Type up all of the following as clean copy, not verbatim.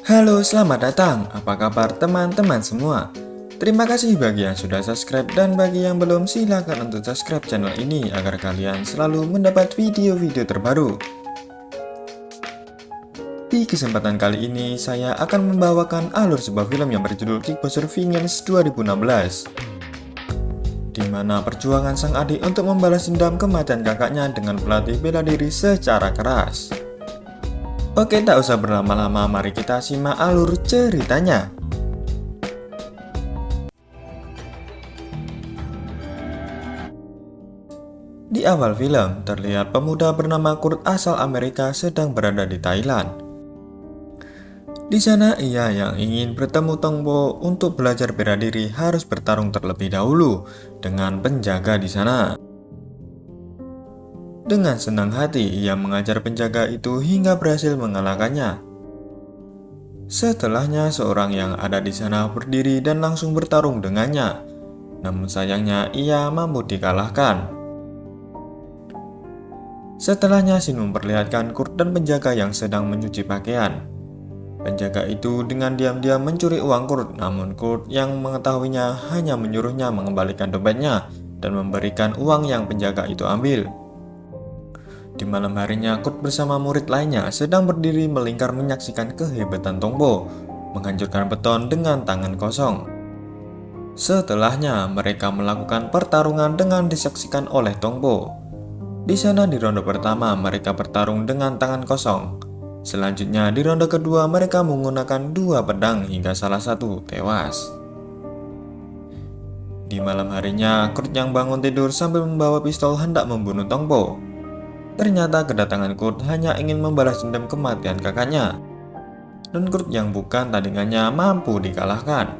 Halo, selamat datang. Apa kabar teman-teman semua? Terima kasih bagi yang sudah subscribe dan bagi yang belum silakan untuk subscribe channel ini agar kalian selalu mendapat video-video terbaru. Di kesempatan kali ini saya akan membawakan alur sebuah film yang berjudul Kickboxer Vengeance 2016, di mana perjuangan sang adik untuk membalas dendam kematian kakaknya dengan pelatih bela diri secara keras. Oke, tak usah berlama-lama, mari kita simak alur ceritanya. Di awal film, terlihat pemuda bernama Kurt asal Amerika sedang berada di Thailand. Di sana, ia yang ingin bertemu Tongbo untuk belajar bela diri harus bertarung terlebih dahulu dengan penjaga di sana. Dengan senang hati, ia mengajar penjaga itu hingga berhasil mengalahkannya. Setelahnya, seorang yang ada di sana berdiri dan langsung bertarung dengannya. Namun sayangnya, ia mampu dikalahkan. Setelahnya, Shin memperlihatkan Kurt dan penjaga yang sedang mencuci pakaian. Penjaga itu dengan diam-diam mencuri uang Kurt, namun Kurt yang mengetahuinya hanya menyuruhnya mengembalikan dompetnya dan memberikan uang yang penjaga itu ambil. Di malam harinya, Kurt bersama murid lainnya sedang berdiri melingkar menyaksikan kehebatan Tongbo menghancurkan beton dengan tangan kosong. Setelahnya, mereka melakukan pertarungan dengan disaksikan oleh Tongbo. Di sana di ronde pertama, mereka bertarung dengan tangan kosong. Selanjutnya, di ronde kedua, mereka menggunakan dua pedang hingga salah satu tewas. Di malam harinya, Kurt yang bangun tidur sambil membawa pistol hendak membunuh Tongbo. Ternyata kedatangan Kurt hanya ingin membalas dendam kematian kakaknya, dan Kurt yang bukan tandingannya mampu dikalahkan.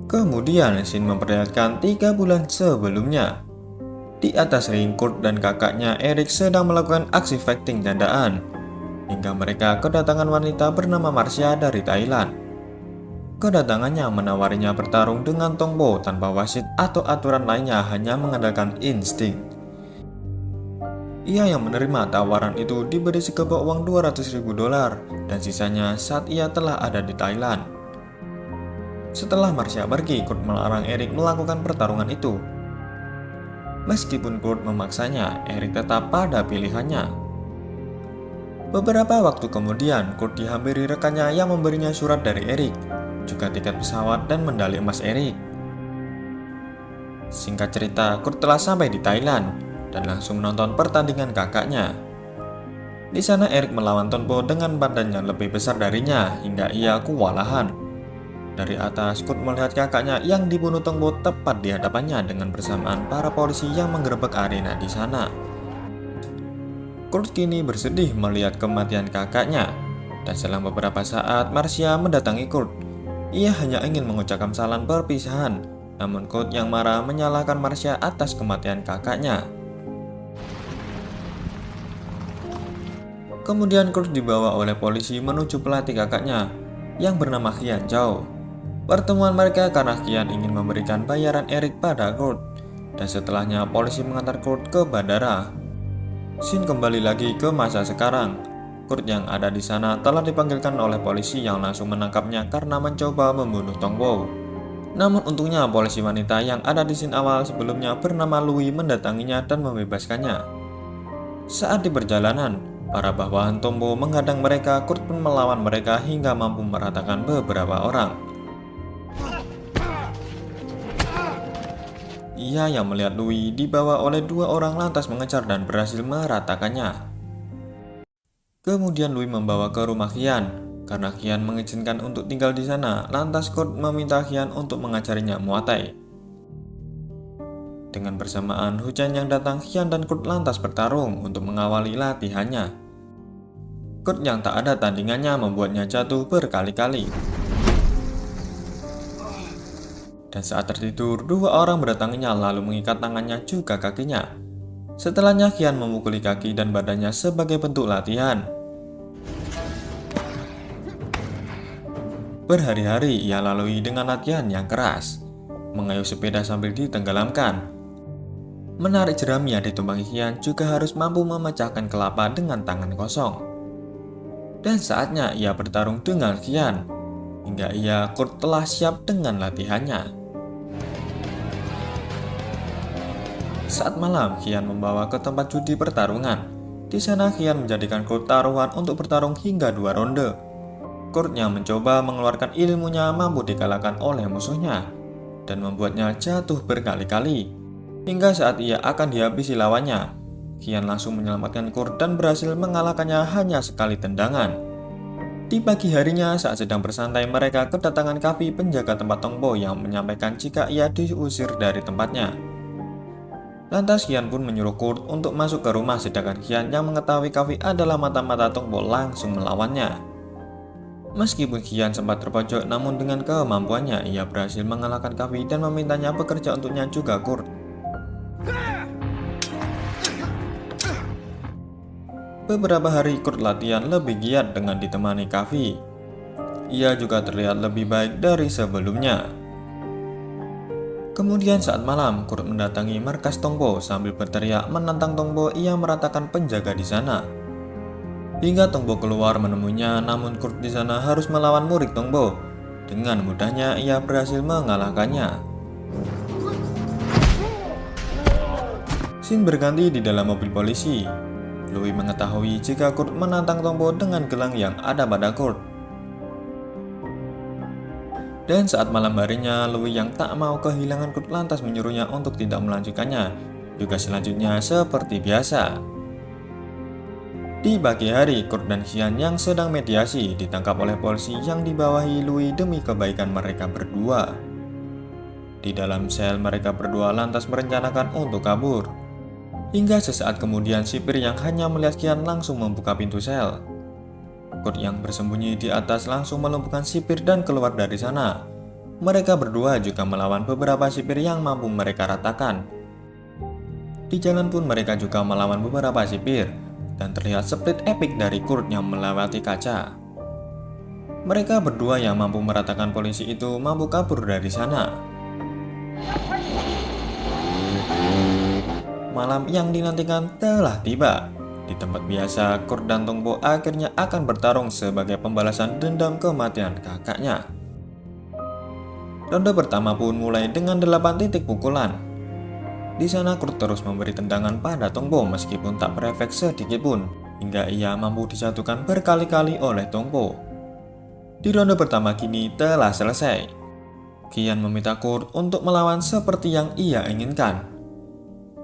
Kemudian Shin memperlihatkan 3 bulan sebelumnya. Di atas ring, Kurt dan kakaknya Eric sedang melakukan aksi fighting candaan, hingga mereka kedatangan wanita bernama Marcia dari Thailand. Kedatangannya menawarinya bertarung dengan Tongbo tanpa wasit atau aturan lainnya, hanya mengandalkan insting. Ia yang menerima tawaran itu diberi sekepok uang $200.000 dan sisanya saat ia telah ada di Thailand. Setelah Marcia pergi, Kurt melarang Eric melakukan pertarungan itu. Meskipun Kurt memaksanya, Eric tetap pada pilihannya. Beberapa waktu kemudian, Kurt dihampiri rekannya yang memberinya surat dari Eric, juga tiket pesawat dan medali emas Eric. Singkat cerita, Kurt telah sampai di Thailand dan langsung menonton pertandingan kakaknya. Di sana Eric melawan Tongbo dengan badan yang lebih besar darinya hingga ia kewalahan. Dari atas, Kurt melihat kakaknya yang dibunuh Tongbo tepat di hadapannya dengan bersamaan para polisi yang menggerebek arena di sana. Kurt kini bersedih melihat kematian kakaknya, dan selang beberapa saat Marcia mendatangi Kurt. Ia hanya ingin mengucapkan salam perpisahan, namun Kurt yang marah menyalahkan Marcia atas kematian kakaknya. Kemudian Kurt dibawa oleh polisi menuju pelatih kakaknya yang bernama Qian Zhao. Pertemuan mereka karena Qian ingin memberikan bayaran Eric pada Kurt, dan setelahnya polisi mengantar Kurt ke bandara. Shin kembali lagi ke masa sekarang. Kurt yang ada di sana telah dipanggilkan oleh polisi yang langsung menangkapnya karena mencoba membunuh Tongbo. Namun untungnya polisi wanita yang ada di scene awal sebelumnya bernama Louis mendatanginya dan membebaskannya. Saat di perjalanan, para bawahan Tongbo menghadang mereka. Kurt pun melawan mereka hingga mampu meratakan beberapa orang. Ia yang melihat Louis dibawa oleh 2 orang lantas mengejar dan berhasil meratakannya. Kemudian Louis membawa ke rumah Qian karena Qian mengizinkan untuk tinggal di sana. Lantas Kurt meminta Qian untuk mengajarinya Muay Thai. Dengan bersamaan hujan yang datang, Qian dan Kurt lantas bertarung untuk mengawali latihannya. Kurt yang tak ada tandingannya membuatnya jatuh berkali-kali. Dan saat tertidur, 2 orang berdatanginya lalu mengikat tangannya juga kakinya. Setelahnya Qian memukuli kaki dan badannya sebagai bentuk latihan. Berhari-hari ia lalui dengan latihan yang keras, mengayuh sepeda sambil ditenggelamkan. Menarik jerami yang ditumpangi Qian juga harus mampu memecahkan kelapa dengan tangan kosong. Dan saatnya ia bertarung dengan Qian, hingga Kurt telah siap dengan latihannya. Saat malam, Qian membawa ke tempat judi pertarungan. Di sana Qian menjadikan Kurt taruhan untuk bertarung hingga 2 ronde. Kurt yang mencoba mengeluarkan ilmunya mampu dikalahkan oleh musuhnya dan membuatnya jatuh berkali-kali. Hingga saat ia akan dihabisi lawannya, Qian langsung menyelamatkan Kurt dan berhasil mengalahkannya hanya sekali tendangan. Di pagi harinya, saat sedang bersantai, mereka kedatangan Kavi, penjaga tempat Tongpo, yang menyampaikan jika ia diusir dari tempatnya. Lantas Qian pun menyuruh Kurt untuk masuk ke rumah, sedangkan Qian yang mengetahui Kavi adalah mata-mata Tongpo langsung melawannya. Meskipun Qian sempat terpojok, namun dengan kemampuannya ia berhasil mengalahkan Kavi dan memintanya bekerja untuknya juga Kurt. Beberapa hari Kurt latihan lebih giat dengan ditemani Kavi. Ia juga terlihat lebih baik dari sebelumnya. Kemudian saat malam, Kurt mendatangi markas Tongpo sambil berteriak menantang Tongpo. Ia meratakan penjaga di sana. Hingga Tongpo keluar menemuinya, namun Kurt di sana harus melawan murid Tongpo. Dengan mudahnya ia berhasil mengalahkannya. Scene berganti di dalam mobil polisi. Louis mengetahui jika Kurt menantang Tongpo dengan gelang yang ada pada Kurt. Dan saat malam harinya, Louis yang tak mau kehilangan Kurt lantas menyuruhnya untuk tidak melanjutkannya. Juga selanjutnya seperti biasa. Di pagi hari, Kurt dan Qian yang sedang mediasi ditangkap oleh polisi yang dibawahi Louis demi kebaikan mereka berdua. Di dalam sel, mereka berdua lantas merencanakan untuk kabur. Hingga sesaat kemudian, sipir yang hanya melihat Qian langsung membuka pintu sel. Kurt yang bersembunyi di atas langsung melumpuhkan sipir dan keluar dari sana. Mereka berdua juga melawan beberapa sipir yang mampu mereka ratakan. Di jalan pun mereka juga melawan beberapa sipir, dan terlihat split epic dari Kurt yang melewati kaca. Mereka berdua yang mampu meratakan polisi itu mampu kabur dari sana. Malam yang dinantikan telah tiba. Di tempat biasa, Kurt dan Tongpo akhirnya akan bertarung sebagai pembalasan dendam kematian kakaknya. Ronde pertama pun mulai dengan 8 titik pukulan. Di sana Kurt terus memberi tendangan pada Tongpo meskipun tak berefek sedikit pun, hingga ia mampu dijatuhkan berkali-kali oleh Tongpo. Di ronde pertama kini telah selesai. Qian meminta Kurt untuk melawan seperti yang ia inginkan.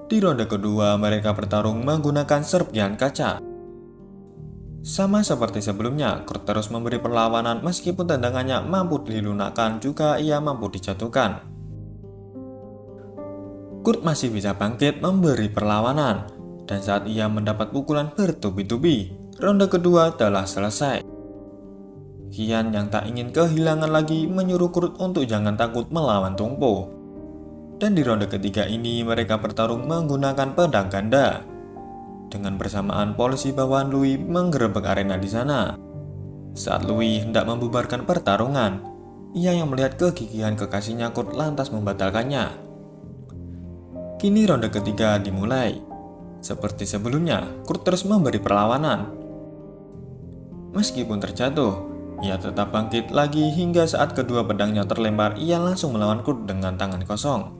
Di ronde kedua, mereka bertarung menggunakan serpihan kaca. Sama seperti sebelumnya, Kurt terus memberi perlawanan meskipun tendangannya mampu dilunakkan, juga ia mampu dijatuhkan. Kurt masih bisa bangkit memberi perlawanan, dan saat ia mendapat pukulan bertubi-tubi, ronde kedua telah selesai. Qian yang tak ingin kehilangan lagi menyuruh Kurt untuk jangan takut melawan Tongpo. Dan di ronde ketiga ini mereka bertarung menggunakan pedang ganda. Dengan bersamaan polisi bawahan Louis menggerebek arena di sana. Saat Louis hendak membubarkan pertarungan, ia yang melihat kegigihan kekasihnya Kurt lantas membatalkannya. Kini ronde ketiga dimulai. Seperti sebelumnya, Kurt terus memberi perlawanan. Meskipun terjatuh, ia tetap bangkit lagi hingga saat kedua pedangnya terlempar, ia langsung melawan Kurt dengan tangan kosong.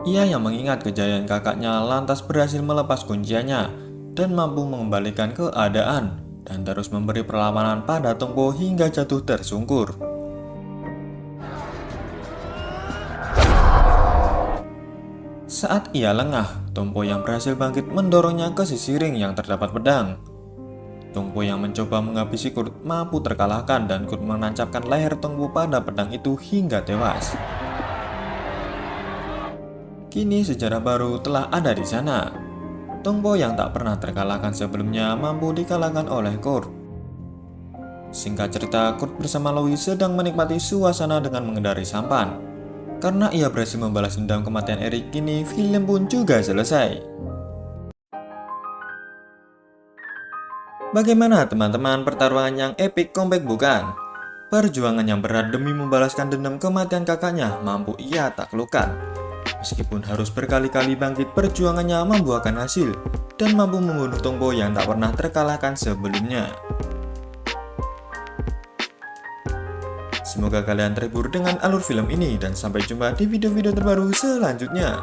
Ia yang mengingat kejayaan kakaknya lantas berhasil melepas kunciannya dan mampu mengembalikan keadaan dan terus memberi perlawanan pada Tongpo hingga jatuh tersungkur. Saat ia lengah, Tongpo yang berhasil bangkit mendorongnya ke sisi ring yang terdapat pedang. Tongpo yang mencoba menghabisi Kurt mampu terkalahkan dan Kurt menancapkan leher Tongpo pada pedang itu hingga tewas. Kini sejarah baru telah ada di sana. Tongpo yang tak pernah terkalahkan sebelumnya mampu dikalahkan oleh Kurt. Singkat cerita, Kurt bersama Louis sedang menikmati suasana dengan mengendarai sampan. Karena ia berhasil membalas dendam kematian Eric, kini film pun juga selesai. Bagaimana teman-teman, pertarungan yang epic comeback bukan? Perjuangan yang berat demi membalaskan dendam kematian kakaknya mampu ia taklukkan. Meskipun harus berkali-kali bangkit, perjuangannya membuahkan hasil dan mampu membunuh Tongpo yang tak pernah terkalahkan sebelumnya. Semoga kalian terhibur dengan alur film ini dan sampai jumpa di video-video terbaru selanjutnya.